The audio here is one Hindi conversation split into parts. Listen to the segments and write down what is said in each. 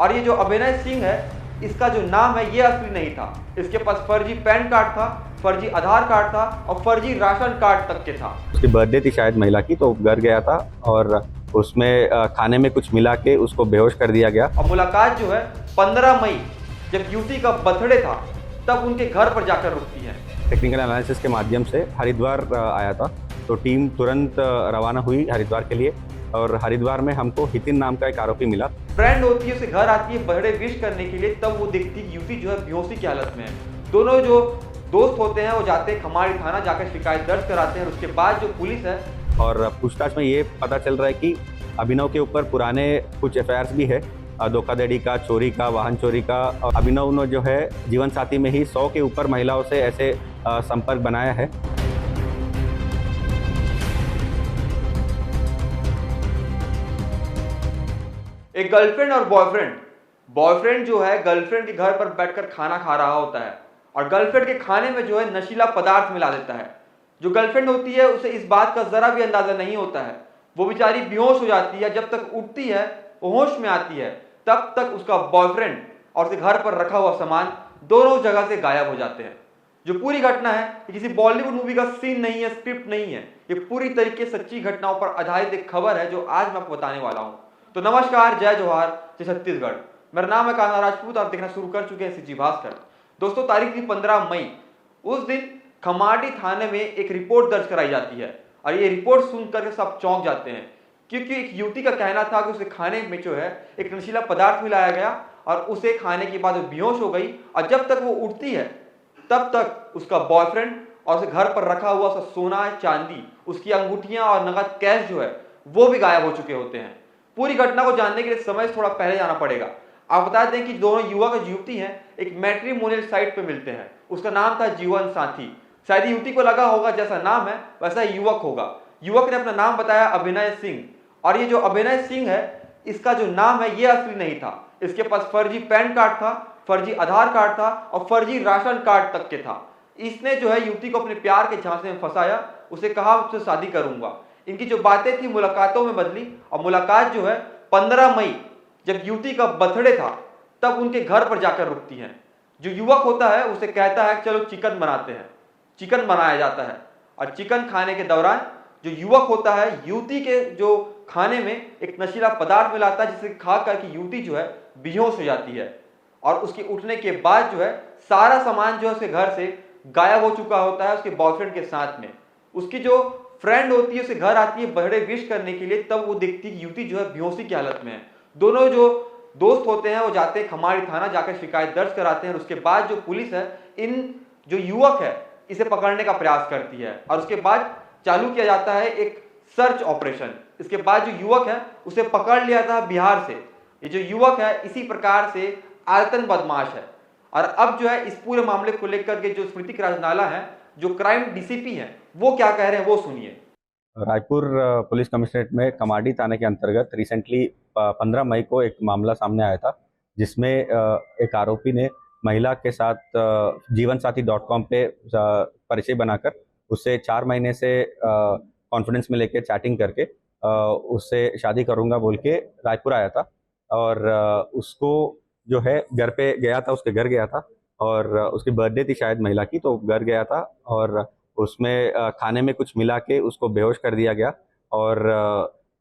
और ये जो अभिनय सिंह है, इसका जो नाम है ये असली नहीं था। इसके पास फर्जी पैन कार्ड था, फर्जी आधार कार्ड था और फर्जी राशन कार्ड तक के था। उसकी बर्थडे थी शायद महिला की, तो घर गया था और उसमें खाने में कुछ मिला के उसको बेहोश कर दिया गया। और मुलाकात जो है 15 मई जब युवती का बर्थडे था तब उनके घर पर जाकर रुकती है। टेक्निकल एनालिसिस के माध्यम से हरिद्वार आया था, तो टीम तुरंत रवाना हुई हरिद्वार के लिए और हरिद्वार में हमको हितिन नाम का एक आरोपी मिला। फ्रेंड होती है, उसे घर आती है बर्थडे विश करने के लिए, तब वो देखती है युवती जो है बेहोशी की हालत में है। दोनों जो दोस्त होते हैं वो जाते हैं खमाड़ी थाना, जाकर शिकायत दर्ज कराते हैं और उसके बाद जो पुलिस है और पूछताछ में ये पता चल रहा है कि अभिनव के ऊपर पुराने कुछ एफआईआर्स भी है, धोखाधड़ी का, चोरी का, वाहन चोरी का। और अभिनव ने जो है जीवन साथी में ही 100 के ऊपर महिलाओं से ऐसे संपर्क बनाया है। एक गर्लफ्रेंड और बॉयफ्रेंड, बॉयफ्रेंड जो है गर्लफ्रेंड के घर पर बैठकर खाना खा रहा होता है और गर्लफ्रेंड के खाने में जो है नशीला पदार्थ मिला देता है। जो गर्लफ्रेंड होती है उसे इस बात का जरा भी अंदाजा नहीं होता है। वो बेचारी बेहोश हो जाती है। जब तक उठती है, वो होश में आती है, तब तक उसका बॉयफ्रेंड और उसके घर पर रखा हुआ सामान दोनों जगह से गायब हो जाते हैं। जो पूरी घटना है ये किसी बॉलीवुड मूवी का सीन नहीं है, स्क्रिप्ट नहीं है, ये पूरी तरीके से सच्ची घटनाओं पर आधारित एक खबर है जो आज मैं आपको बताने वाला हूं। तो नमस्कार, जय जोहार, जय छत्तीसगढ़। मेरा नाम है कान्हा राजपूत, आप देखना शुरू कर चुके हैं सीजी भास्कर। दोस्तों, तारीख थी 15 मई। उस दिन खमाड़ी थाने में एक रिपोर्ट दर्ज कराई जाती है और ये रिपोर्ट सुनकर सब चौंक जाते हैं, क्योंकि एक युवती का कहना था कि उसे खाने में जो है एक नशीला पदार्थ मिलाया गया और उसे खाने के बाद वो बेहोश हो गई और जब तक वो उठती है तब तक उसका बॉयफ्रेंड और उसे घर पर रखा हुआ उसका सोना, चांदी, उसकी अंगूठियां और नगद कैश जो है वो भी गायब हो चुके होते हैं। पूरी घटना को जानने के लिए समय से थोड़ा पहले जाना पड़ेगा। आप बता दें कि दोनों युवक और युवती हैं एक मैट्रिमोनियल साइट पे मिलते हैं। उसका नाम था जीवन साथी। शायद युवती को लगा होगा जैसा नाम है वैसा युवक होगा। युवक ने अपना नाम बताया अभिनय सिंह और ये जो अभिनय सिंह है, इसका जो नाम है ये असली नहीं था। इसके पास फर्जी पैन कार्ड था, फर्जी आधार कार्ड था और फर्जी राशन कार्ड तक के था। इसने जो है युवती को अपने प्यार के झांसे में फंसाया, उसे कहा उससे शादी करूंगा। इनकी जो बातें थी मुलाकातों में बदली और मुलाकात जो है 15 मई जब युवती का बर्थडे था तब उनके घर पर जाकर रुकती है। जो युवक होता है उसे कहता है चलो चिकन बनाते हैं। चिकन बनाया जाता है और चिकन खाने के दौरान जो युवक होता है युवती के जो खाने में एक नशीला पदार्थ मिलाता है, जिसे खा करके युवती जो है बेहोश हो जाती है और उसके उठने के बाद जो है सारा सामान जो है उसके घर से गायब हो चुका होता है उसके बॉयफ्रेंड के साथ में। उसकी जो फ्रेंड होती है उसे घर आती है बर्थडे विश करने के लिए, तब वो देखती है युवती जो है बेहोशी की हालत में है। दोनों जो दोस्त होते हैं वो जाते हैं खमाड़ी थाना, जाकर शिकायत दर्ज कराते हैं और उसके बाद जो पुलिस है इन जो युवक है इसे पकड़ने का प्रयास करती है और उसके बाद चालू किया जाता है एक सर्च ऑपरेशन। इसके बाद जो युवक है उसे पकड़ लिया था बिहार से। ये जो युवक है इसी प्रकार से आयतन बदमाश है और अब जो है इस पूरे मामले को लेकर के जो स्मृति राजनाला है, जो क्राइम डीसीपी है, वो क्या कह रहे हैं वो सुनिए। रायपुर पुलिस कमिश्नरेट में कमाडी थाने के अंतर्गत रिसेंटली 15 मई को एक मामला सामने आया था, जिसमें एक आरोपी ने महिला के साथ जीवनसाथी.com पे परिचय बनाकर उससे 4 महीने से कॉन्फिडेंस में लेके चैटिंग करके उससे शादी करूंगा बोल के रायपुर आया था और उसको जो है घर पे गया था, उसके घर गया था और उसकी बर्थडे थी शायद महिला की, तो घर गया था और उसमें खाने में कुछ मिला के उसको बेहोश कर दिया गया और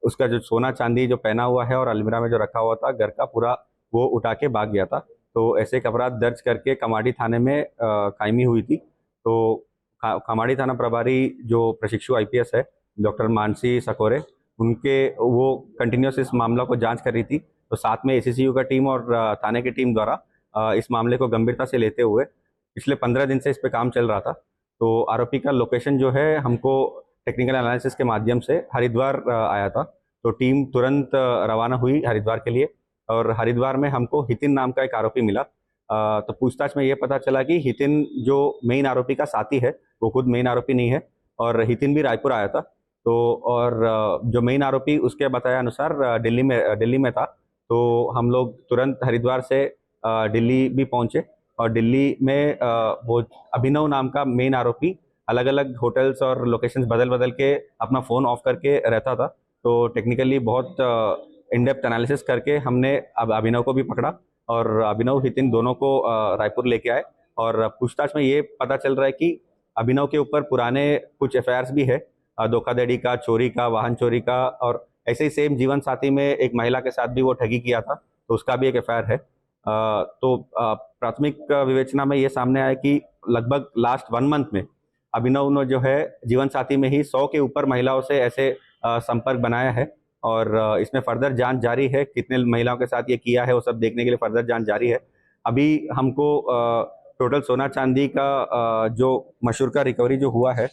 उसका जो सोना चांदी जो पहना हुआ है और अलमीरा में जो रखा हुआ था घर का पूरा, वो उठा के भाग गया था। तो ऐसे एक अपराध दर्ज करके कमाडी थाने में कायमी हुई थी। तो कमाडी थाना प्रभारी जो प्रशिक्षु आईपीएस है डॉक्टर मानसी सकोरे, उनके वो कंटिन्यूस इस मामला को जांच कर रही थी। तो साथ में एसीसीयू का टीम और थाने की टीम द्वारा इस मामले को गंभीरता से लेते हुए पिछले 15 दिन से इस पे काम चल रहा था। तो आरोपी का लोकेशन जो है हमको टेक्निकल एनालिसिस के माध्यम से हरिद्वार आया था, तो टीम तुरंत रवाना हुई हरिद्वार के लिए और हरिद्वार में हमको हितिन नाम का एक आरोपी मिला। तो पूछताछ में ये पता चला कि हितिन जो मेन आरोपी का साथी है वो खुद मेन आरोपी नहीं है और हितिन भी रायपुर आया था। तो और जो मेन आरोपी उसके बताया अनुसार दिल्ली में था। तो हम लोग तुरंत हरिद्वार से दिल्ली भी पहुंचे और दिल्ली में वो अभिनव नाम का मेन आरोपी अलग अलग होटल्स और लोकेशंस बदल बदल के अपना फ़ोन ऑफ करके रहता था। तो टेक्निकली बहुत इन डेप्थ एनालिसिस करके हमने अब अभिनव को भी पकड़ा और अभिनव हितिन दोनों को रायपुर लेके आए। और पूछताछ में ये पता चल रहा है कि अभिनव के ऊपर पुराने कुछ एफआईआर्स भी है, धोखाधड़ी का, चोरी का, वाहन चोरी का, और ऐसे ही सेम जीवन साथी में एक महिला के साथ भी वो ठगी किया था, तो उसका भी एक एफआईआर है। तो प्राथमिक विवेचना में ये सामने आया कि लगभग लास्ट 1 मंथ में अभिनव ने जो है जीवन साथी में ही 100 के ऊपर महिलाओं से ऐसे संपर्क बनाया है। और इसमें फर्दर जांच जारी है, कितने महिलाओं के साथ ये किया है वो सब देखने के लिए फर्दर जांच जारी है। अभी हमको टोटल सोना चांदी का जो मशहूर का रिकवरी जो हुआ है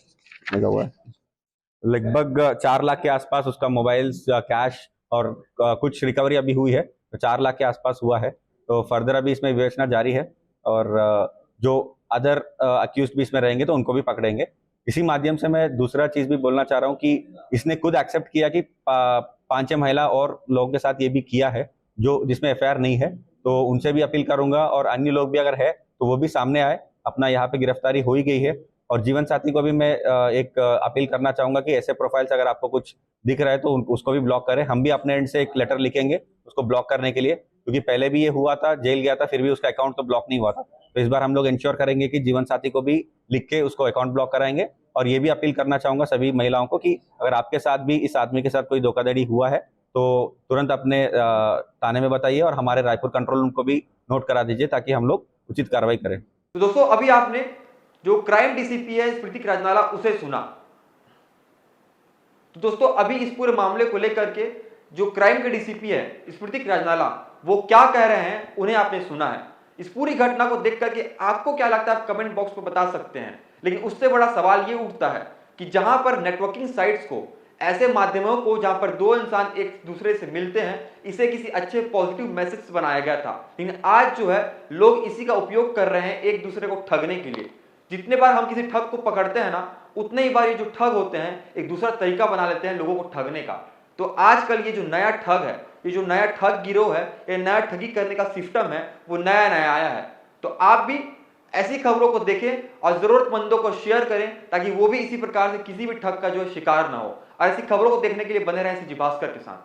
लगभग 4 लाख के आसपास, उसका मोबाइल्स, कैश और कुछ रिकवरी अभी हुई है, तो 4 लाख के आसपास हुआ है। तो फर्दर अभी इसमें विवेचना जारी है और जो अदर अक्यूज भी इसमें रहेंगे तो उनको भी पकड़ेंगे। इसी माध्यम से मैं दूसरा चीज भी बोलना चाह रहा हूँ कि इसने खुद एक्सेप्ट किया कि 5-6 महिला और लोगों के साथ ये भी किया है जो जिसमें एफआईआर नहीं है, तो उनसे भी अपील करूंगा और अन्य लोग भी अगर है तो वो भी सामने आए। अपना यहाँ पे गिरफ्तारी हो ही गई है। और जीवन साथी को भी मैं एक अपील करना चाहूंगा कि ऐसे प्रोफाइल्स अगर आपको कुछ दिख रहा है तो उसको भी ब्लॉक करें। हम भी अपने एंड से एक लेटर लिखेंगे उसको ब्लॉक करने के लिए, क्योंकि पहले भी ये हुआ था, जेल गया था, फिर भी उसका अकाउंट तो ब्लॉक नहीं हुआ था। तो इस बार हम लोग इंश्योर करेंगे कि जीवन साथी को भी लिख के उसको अकाउंट ब्लॉक कराएंगे। और ये भी अपील करना चाहूंगा सभी महिलाओं को कि अगर आपके साथ भी इस आदमी के साथ कोई धोखाधड़ी हुआ है तो तुरंत अपने थाने में बताइए और हमारे रायपुर कंट्रोल रूम को भी नोट करा दीजिए ताकि हम लोग उचित कार्रवाई करें। तो दोस्तों अभी आपने जो क्राइम डीसीपी है स्मृति राजनाला उसे सुना। तो दोस्तों अभी इस पूरे मामले को लेकर के जो क्राइम के डीसीपी है स्मृति राजनाला वो क्या कह रहे हैं उन्हें आपने सुना है। इस पूरी घटना को देख करके आपको क्या लगता है आप कमेंट बॉक्स में बता सकते हैं। लेकिन उससे बड़ा सवाल ये उठता है कि जहां पर नेटवर्किंग साइट्स को, ऐसे माध्यमों को जहां पर दो इंसान एक दूसरे से मिलते हैं, इसे किसी अच्छे पॉजिटिव मैसेज से बनाया गया था, लेकिन आज जो है लोग इसी का उपयोग कर रहे हैं एक दूसरे को ठगने के लिए। जितने बार हम किसी ठग को पकड़ते हैं ना, उतने ही बार ये जो ठग होते हैं एक दूसरा तरीका बना लेते हैं लोगों को ठगने का। तो आजकल ये जो नया ठग है, ये जो नया ठग गिरोह है, ये नया ठगी करने का सिस्टम है, वो नया नया आया है। तो आप भी ऐसी खबरों को देखें और जरूरतमंदों को शेयर करें ताकि वो भी इसी प्रकार से किसी भी ठग का जो है शिकार ना हो। और ऐसी खबरों को देखने के लिए बने रहें सी भास्कर के साथ।